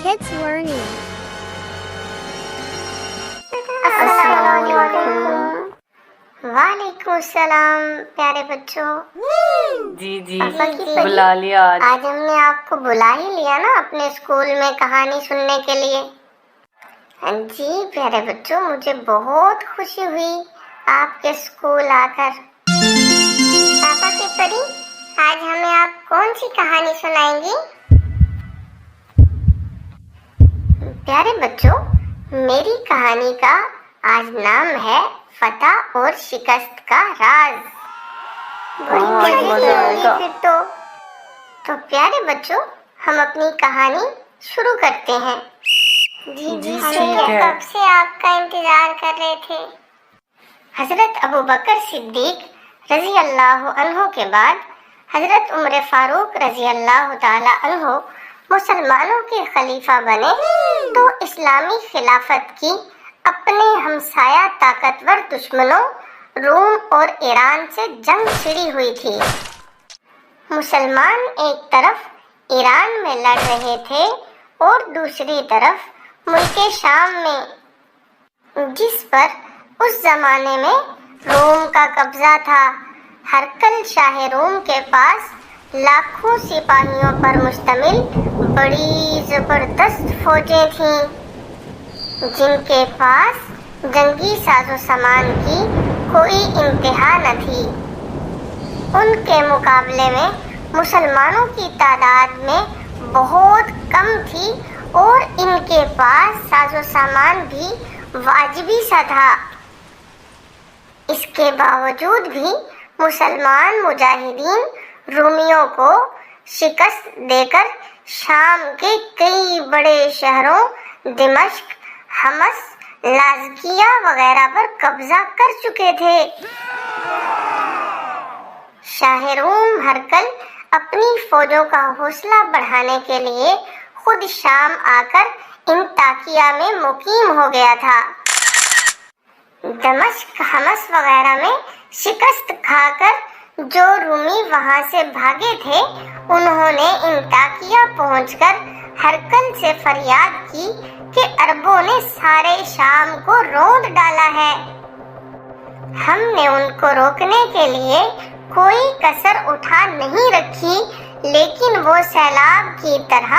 Kids Learning. वालेकुम सलाम प्यारे बच्चों। जी पापा की परी, बुला लिया आज हमने आपको बुला ही लिया ना अपने स्कूल में कहानी सुनने के लिए। हाँ जी प्यारे बच्चों, मुझे बहुत खुशी हुई आपके स्कूल आकर। पापा की परी, आज हमें आप कौन सी कहानी सुनाएंगी? प्यारे बच्चों, मेरी कहानी का आज नाम है फतह और शिकस्त का राज। बड़ी मजे आएगा फिर तो प्यारे बच्चों, हम अपनी कहानी शुरू करते हैं। जी ठीक है। कब से आपका इंतजार कर रहे थे। हजरत अबू बकर सिद्दीक रजी अल्लाह अन्हो के बाद हजरत उमर फारूक रजी अल्लाह ताला अन्हो मुसलमानों के खलीफा बने तो इस्लामी खिलाफत की अपने हमसाया ताकतवर दुश्मनों रोम और ईरान से जंग छिड़ी हुई थी। मुसलमान एक तरफ ईरान में लड़ रहे थे और दूसरी तरफ मुल्के शाम में, जिस पर उस जमाने में रोम का कब्जा था। हरकल शाह रोम के पास लाखों सिपाहियों पर मुश्तमिल बड़ी जबरदस्त फौजें थीं, जिनके पास जंगी साजो सामान की कोई इंतहा न थी। उनके मुकाबले में मुसलमानों की तादाद में बहुत कम थी और इनके पास साजो सामान भी वाजिबी सा था। इसके बावजूद भी मुसलमान मुजाहिदीन रूमियों को शिकस्त देकर शाम के कई बड़े शहरों दिमश्क, हमस, लाज़किया वगैरह पर कब्जा कर चुके थे। शाह रोम हरकल अपनी फौजों का हौसला बढ़ाने के लिए खुद शाम आकर इंताकिया में मुकीम हो गया था। दमश्क, हमस वगैरह में शिकस्त खाकर जो रूमी वहां से भागे थे, उन्होंने इंताकिया पहुंचकर हरकल से फरियाद की कि अरबों ने सारे शाम को रौंद डाला है। हमने उनको रोकने के लिए कोई कसर उठा नहीं रखी, लेकिन वो सैलाब की तरह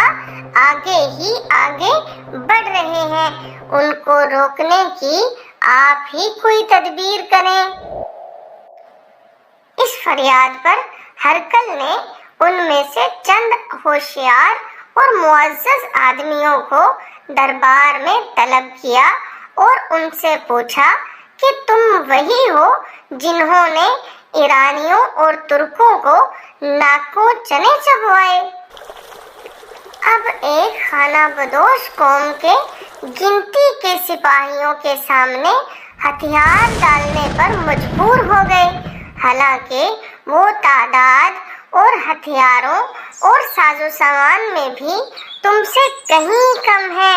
आगे ही आगे बढ़ रहे हैं। उनको रोकने की आप ही कोई तदबीर करें। इस फरियाद पर हरकल ने उनमें से चंद होशियार और मुअज़्ज़ज़ आदमियों को दरबार में तलब किया और उनसे पूछा कि तुम वही हो जिन्होंने ईरानियों और तुर्कों को नाकों चने चबवाए। अब एक खाना बदोश कौम के गिनती के सिपाहियों के सामने हथियार डालने पर मजबूर हो गए। हालांकि वो तादाद और हथियारों और साजो सामान में भी तुमसे कहीं कम है।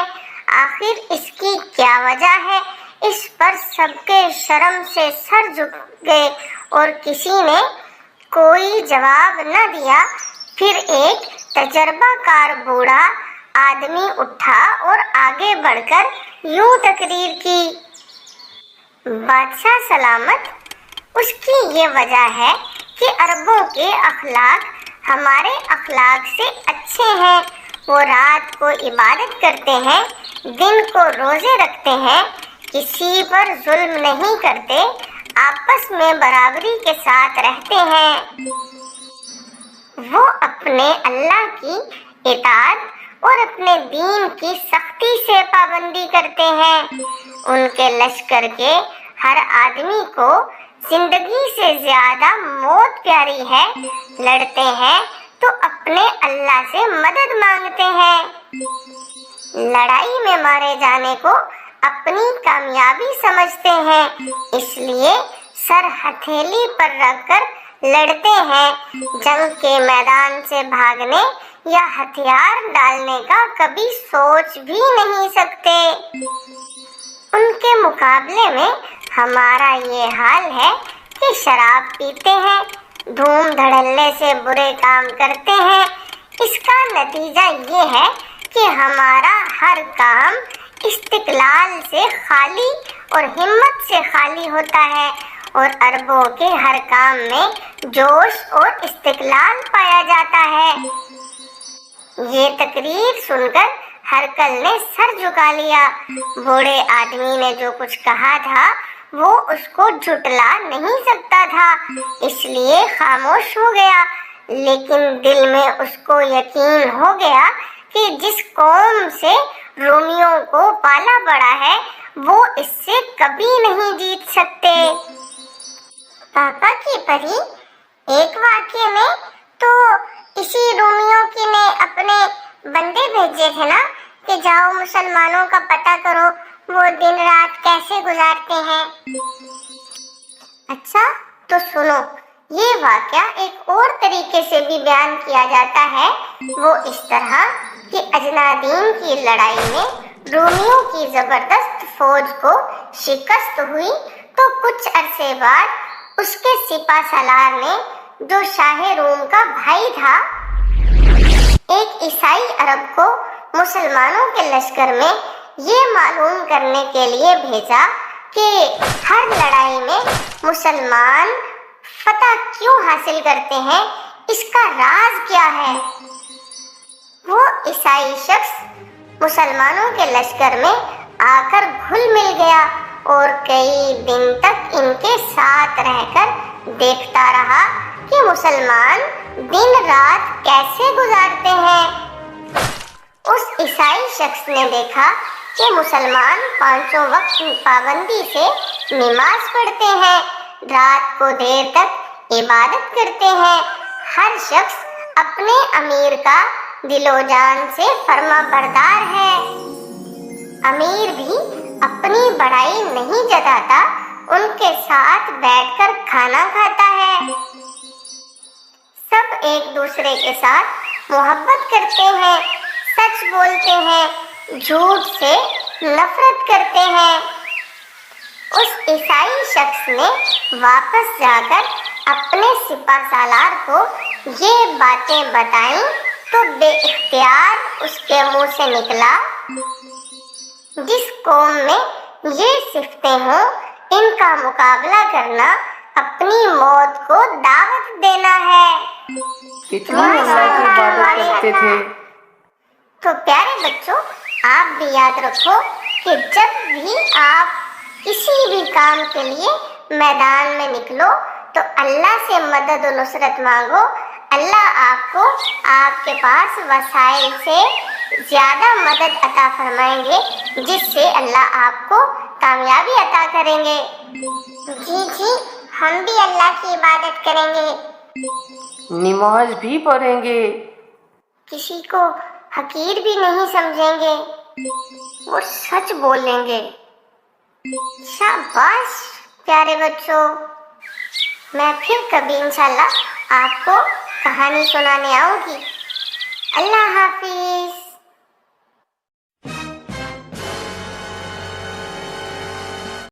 आखिर इसकी क्या वजह है? इस पर सबके शर्म से सर झुक गए और किसी ने कोई जवाब न दिया। फिर एक तजर्बाकार बूढ़ा आदमी उठा और आगे बढ़कर यूं तकरीर की, बादशाह सलामत, उसकी ये वजह है कि अरबों के अखलाक हमारे अखलाक से अच्छे हैं। वो रात को इबादत करते हैं, दिन को रोजे रखते हैं, किसी पर जुल्म नहीं करते, आपस में बराबरी के साथ रहते हैं। वो अपने अल्लाह की इताअत और अपने दीन की सख्ती से पाबंदी करते हैं। उनके लश्कर के हर आदमी को जिंदगी से ज्यादा मौत प्यारी है। लड़ते हैं तो अपने अल्लाह से मदद मांगते हैं। लड़ाई में मारे जाने को अपनी कामयाबी समझते हैं, इसलिए सर हथेली पर रखकर लड़ते हैं। जंग के मैदान से भागने या हथियार डालने का कभी सोच भी नहीं सकते। उनके मुकाबले में हमारा ये हाल है कि शराब पीते हैं, धूम धड़ल्ले से बुरे काम करते हैं। इसका नतीजा ये है कि हमारा हर काम इस्तिकलाल से खाली और हिम्मत से खाली होता है और अरबों के हर काम में जोश और इस्तिकलाल पाया जाता है। ये तकरीर सुनकर हरकल ने सर झुका लिया। बूढ़े आदमी ने जो कुछ कहा था वो उसको झुटला नहीं सकता था, इसलिए खामोश हो गया। लेकिन दिल में उसको यकीन हो गया कि जिस कौम से रोमियों को पाला बड़ा है वो इससे कभी नहीं जीत सकते। पापा की परी, एक वाक्य में तो इसी रोमियों की ने अपने बंदे भेजे थे ना कि जाओ मुसलमानों का पता करो वो दिन रात कैसे गुजारते हैं। अच्छा तो सुनो, ये वाकया एक और तरीके से भी बयान किया जाता है। वो इस तरह कि अजनादीन की लड़ाई में रोमियों की जबरदस्त फौज को शिकस्त हुई तो कुछ अरसे बाद उसके सिपा सालार ने, जो शाह रोम का भाई था, एक ईसाई अरब को मुसलमानों के लश्कर में ये मालूम करने के लिए भेजा कि हर लड़ाई में मुसलमान फतह क्यों हासिल करते हैं, इसका राज क्या है। वो ईसाई शख्स मुसलमानों के लश्कर में आकर घुल मिल गया और कई दिन तक इनके साथ रहकर देखता रहा कि मुसलमान दिन रात कैसे गुजारते हैं। उस ईसाई शख्स ने देखा कि मुसलमान पांचों वक्त पाबंदी से नमाज पढ़ते हैं, रात को देर तक इबादत करते हैं, हर शख्स अपने अमीर का दिलो जान से फर्मा बरदार है। अमीर भी अपनी बड़ाई नहीं जताता, उनके साथ बैठकर खाना खाता है। सब एक दूसरे के साथ मोहब्बत करते हैं, सच बोलते हैं, झूठ से नफरत करते हैं। उस ईसाई शख्स ने वापस जाकर अपने सिपा सालार को ये बातें बताईं तो बेइख्तियार उसके मुंह से निकला, जिस कौम में ये सिफ्तें हों इनका मुकाबला करना अपनी मौत को दावत देना है। कितनी अल्लाह की इबादत करते थे। तो प्यारे बच्चों, आप भी याद रखो कि जब भी आप किसी भी काम के लिए मैदान में निकलो तो अल्लाह से मदद और नुसरत मांगो। अल्लाह आपको आपके पास वसाइल से ज्यादा मदद अता फरमाएंगे, जिससे अल्लाह आपको कामयाबी अता करेंगे। जी, हम भी अल्लाह की इबादत करेंगे, नमाज भी पढ़ेंगे, किसी को हकीर भी नहीं समझेंगे, वो सच बोलेंगे। शाबाश प्यारे बच्चों, मैं फिर कभी इंशाल्लाह आपको कहानी सुनाने आऊंगी। अल्लाह हाफिज।